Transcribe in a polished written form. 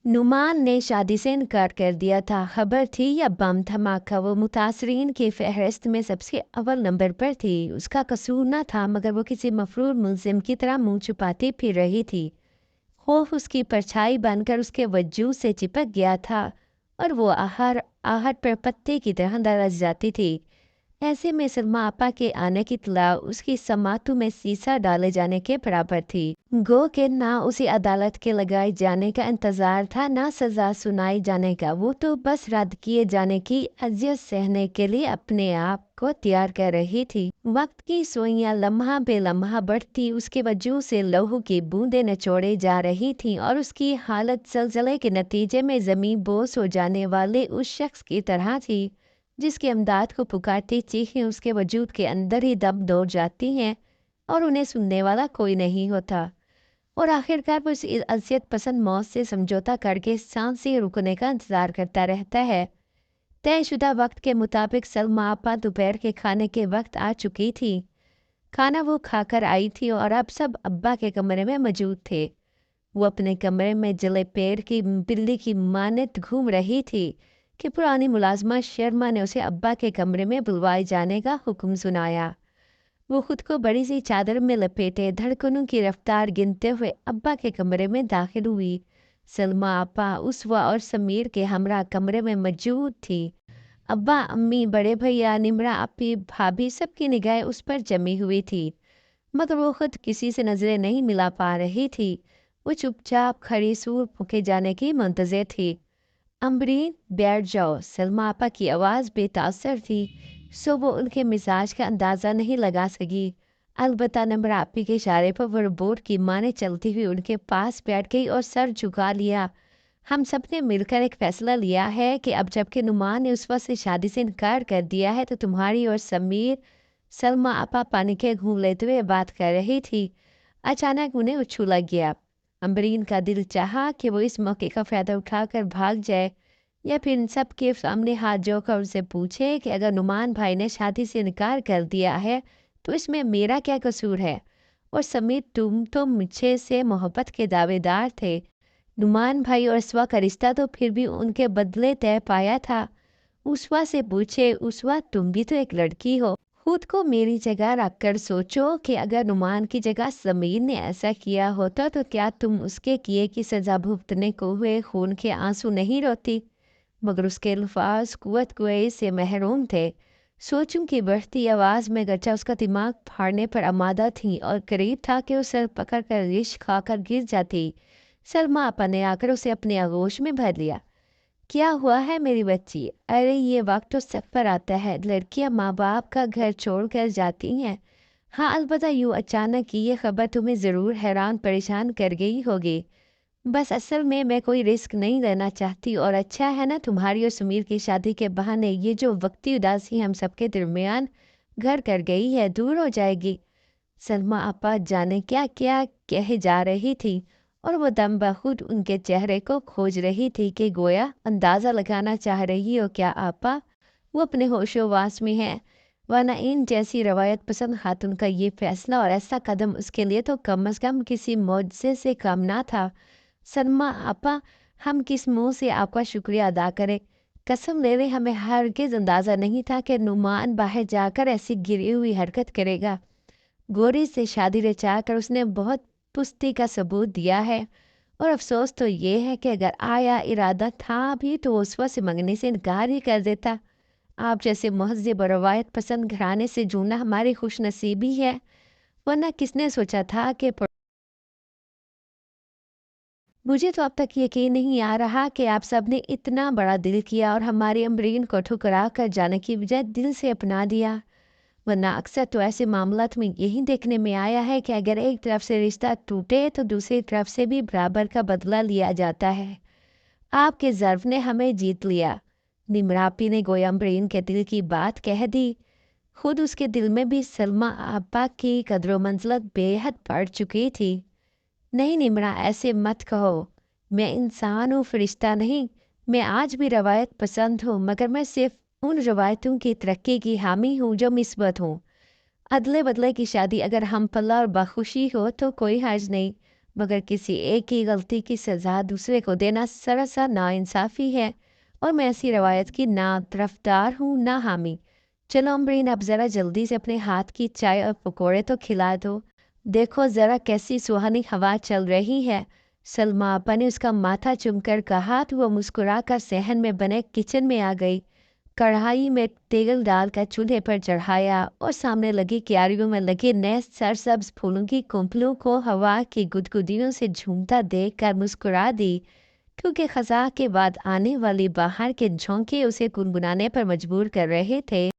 नुमान ने शादी से इनकार कर दिया था। खबर थी या बम धमाका, वो मुतासरीन की फहरिस्त में सबसे अव्वल नंबर पर थी। उसका कसूर न था, मगर वो किसी मफरूर मुलजिम की तरह मुंह छुपाती फिर रही थी। खौफ उसकी परछाई बनकर उसके वजूद से चिपक गया था और वो आहट पर पत्ते की तरह दरस जाती थी। ऐसे में सलमा आपा के आने की इत्तला उसकी समातु में सीसा डाले जाने के बराबर थी। गो के ना उसे अदालत के लगाए जाने का इंतजार था, ना सजा सुनाई जाने का। वो तो बस रद्द किए जाने की अजियत सहने के लिए अपने आप को तैयार कर रही थी। वक्त की सुइयां लम्हा बे लम्हा बढ़ती उसके वजूद से लहू की बूंदें निचोड़े जा रही थीं और उसकी हालत जलजले के नतीजे में जमीन बोस हो जाने वाले उस शख्स की तरह थी जिसकी इमदाद को पुकारती चीखें उसके वजूद के अंदर ही दम दौड़ जाती हैं और उन्हें सुनने वाला कोई नहीं होता। और आखिरकार वो इस अजियत पसंद मौत से समझौता करके सांसें रुकने का इंतजार करता रहता है। तयशुदा वक्त के मुताबिक सलमा आपा दोपहर के खाने के वक्त आ चुकी थी। खाना वो खाकर आई थी और अब सब अब्बा के कमरे में मौजूद थे। वो अपने कमरे में जले पेड़ की बिल्ली की मानत घूम रही थी कि पुरानी मुलाजमा शर्मा ने उसे अब्बा के कमरे में बुलवाए जाने का हुक्म सुनाया। वो खुद को बड़ी सी चादर में लपेटे धड़कनों की रफ्तार गिनते हुए अब्बा के कमरे में दाखिल हुई। सलमा आपा उसवा और समीर के हमरा कमरे में मौजूद थी। अब्बा, अम्मी, बड़े भैया, निमरा अपी, भाभी, सबकी निगाहें उस पर जमी हुई थी, मगर वो खुद किसी से नजरें नहीं मिला पा रही थी। वो चुपचाप खड़ी सूर फूके जाने की मुंतज़िर थी। अम्बरीन, बैठ जाओ। सलमा आपा की आवाज़ बेतासर थी, सो वो उनके मिजाज का अंदाज़ा नहीं लगा सकी। अलबत्ता निमरा आपी के इशारे पर वो रोबोट की माने चलती हुई उनके पास बैठ गई और सर झुका लिया। हम सब ने मिलकर एक फैसला लिया है कि अब जबकि नुमान ने उस वक्त से शादी से इनकार कर दिया है, तो तुम्हारी और समीर। सलमा आपा पानी के घूम लेते हुए बात कर रही थी। अचानक उन्हें उछूला गया। अम्बरीन का दिल चाहा कि वो इस मौके का फ़ायदा उठाकर भाग जाए या फिर इन सब के सामने हाथ जोड़कर उनसे पूछे कि अगर नुमान भाई ने शादी से इनकार कर दिया है तो इसमें मेरा क्या कसूर है। और समीर, तुम तो मुझे से मोहब्बत के दावेदार थे। नुमान भाई और उसवा का रिश्ता तो फिर भी उनके बदले तय पाया था। उसवा से पूछे, उसवा तुम भी तो एक लड़की हो, खुद को मेरी जगह रखकर सोचो कि अगर नुमान की जगह समीर ने ऐसा किया होता तो क्या तुम उसके किए की सजा भुगतने को हुए खून के आंसू नहीं रोती। मगर उसके अल्फाज कुव्वत कुए से महरूम थे। सोचूं की बढ़ती आवाज़ में गचा उसका दिमाग फाड़ने पर आमादा थी और करीब था कि उसे पकड़ कर रिश खाकर गिर जाती। सलमा आपा ने आकर उसे अपने आगोश में भर लिया। क्या हुआ है मेरी बच्ची? अरे ये वक्त तो सफ़र आता है, लड़कियां माँ बाप का घर छोड़ कर जाती हैं। हाँ, अलबत्ता यूँ अचानक की ये खबर तुम्हें ज़रूर हैरान परेशान कर गई होगी। बस असल में मैं कोई रिस्क नहीं लेना चाहती, और अच्छा है ना तुम्हारी और सुमीर की शादी के बहाने ये जो वक्ती उदासी हम सबके दरमियान घर कर गई है दूर हो जाएगी। सलमा आपा जाने क्या क्या कहे जा रही थी और वो दम बखुद उनके चेहरे को खोज रही थी कि गोया अंदाज़ा लगाना चाह रही हो क्या आपा वो अपने होशोवास में है, वरना इन जैसी रवायत पसंद खातून का ये फैसला और ऐसा कदम उसके लिए तो कम अज़ कम किसी मुआवजे से कम ना था। सलमा आपा, हम किस मुंह से आपका शुक्रिया अदा करें। कसम ले रहे, हमें हरगिज़ अंदाज़ा नहीं था कि नुमान बाहर जाकर ऐसी गिरी हुई हरकत करेगा। गोरी से शादी रचा कर उसने बहुत पुश्ती का सबूत दिया है, और अफसोस तो ये है कि अगर आया इरादा था भी तो उस वक्त से मंगने से इनकार ही कर देता। आप जैसे महज़ब और रवायत पसंद घराने से जुड़ना हमारी खुश नसीबी है, वरना किसने सोचा था कि मुझे तो अब तक यकीन नहीं आ रहा कि आप सब ने इतना बड़ा दिल किया और हमारी अम्बरीन को ठुकरा कर जाने की बजाय दिल से अपना दिया। वरना अक्सर तो ऐसे मामलात में यही देखने में आया है कि अगर एक तरफ से रिश्ता टूटे तो दूसरी तरफ से भी बराबर का बदला लिया जाता है। आपके ज़र्फ ने हमें जीत लिया। निमरापी ने गोया अम्बरीन के दिल की बात कह दी। खुद उसके दिल में भी सलमा आपा की कदर मंजिलत बेहद बढ़ चुकी थी। नहीं निमरा, ऐसे मत कहो। मैं इंसान हूँ, फरिश्ता नहीं। मैं आज भी रवायत पसंद हूँ, मगर मैं सिर्फ उन रवायतों की तरक्की की हामी हूँ जो मिस्बत हूँ। अदले बदले की शादी अगर हम पल्ला और बखुशी हो तो कोई हर्ज नहीं, मगर किसी एक की गलती की सज़ा दूसरे को देना सरासर नाइंसाफ़ी है और मैं ऐसी रवायत की ना तरफ़दार हूँ, ना हामी। चलो अम्बरीन, अब ज़रा जल्दी से अपने हाथ की चाय और पकौड़े तो खिला दो। देखो ज़रा कैसी सुहानी हवा चल रही है। सलमा आपा ने उसका माथा चूमकर कहा तो वो मुस्कुराकर सहन में बने किचन में आ गई। कढ़ाई में तेल डालकर चूल्हे पर चढ़ाया और सामने लगी क्यारियों में लगे नए सरसब्ज फूलों की कुंपलों को हवा की गुदगुदियों से झूमता देखकर मुस्कुरा दी, क्योंकि खज़ा के बाद आने वाली बाहर के झोंके उसे गुनगुनाने पर मजबूर कर रहे थे।